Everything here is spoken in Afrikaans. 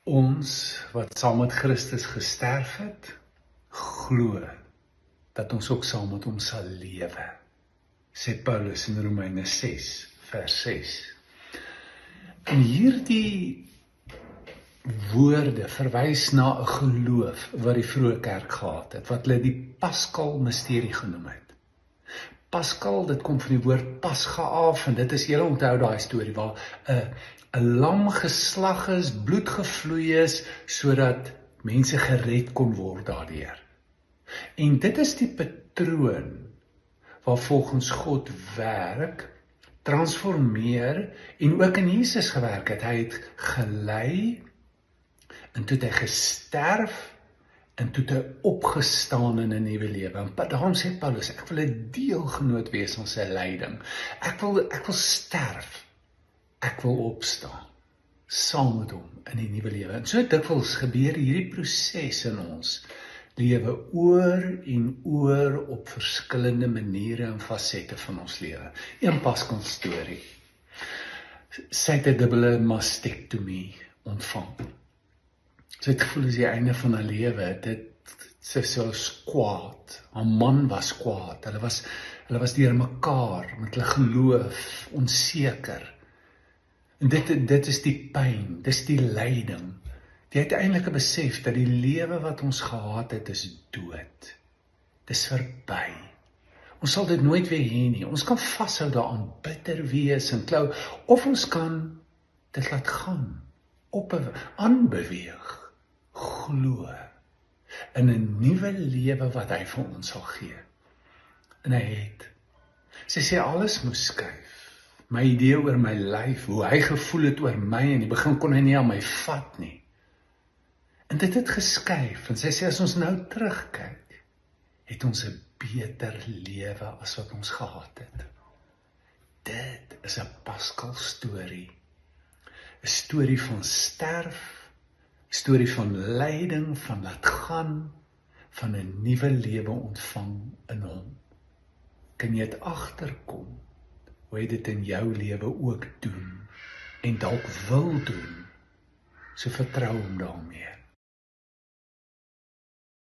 Ons wat saam met Christus gesterf het, glo dat ons ook saam met hom sal lewe, sê Paulus in Romeine 6, vers 6. En hierdie woorde verwys na 'n geloof wat die vroeë kerk gehad het, wat hulle die Paschal misterie genoem het. Paschal, dit kom van die woord Pascha af, en dit is, julle onthou daai storie, waar 'n lam geslag is, bloed gevloei is, sodat mense gered kon word daardeur. En dit is die patroon waar volgens God werk, transformeer, en ook in Jesus gewerk het. Hy het gelei, en toe het hy gesterf, en toe het hy opgestaan in 'n nuwe lewe. En daarom sê Paulus, ek wil 'n deelgenoot wees aan sy lyding. Ek wil sterf. Ek wil opstaan, saam met hom in die nuwe lewe. En so dikwels gebeur hierdie proses in ons lewe oor en oor op verskillende maniere en fasette van ons lewe. Een Paschal storie. Sy het 'n dubbele mastektomie ontvang. Sy het gevoel as die einde van haar lewe, sy was kwaad. Haar man was kwaad. Hulle was deur mekaar met hulle geloof, onseker. En dit is die pyn, dis die lyding. Die uiteindelike besef dat die lewe wat ons gehad het is dood. Dis verby. Ons sal dit nooit weer hê nie. Ons kan vashou daaraan, bitter wees en klou, of ons kan dit laat gaan, aanbeweeg, glo in 'n nuwe lewe wat hy vir ons sal gee. En hy het. Sy sê alles moes skuif. My idee oor my lyf, hoe hy gevoel het oor my, in die begin kon hy nie aan my vat nie. En dit het geskuif, en sy sê as ons nou terugkyk, het ons 'n beter lewe as wat ons gehad het. Dit is 'n Paschal storie. 'n Storie van sterf, 'n storie van lyding, van laat gaan, van 'n nuwe lewe ontvang in hom. Kan jy dit agterkom, hoe hy dit in jou lewe ook doen, en dalk wil doen, so vertrou hom daarmee.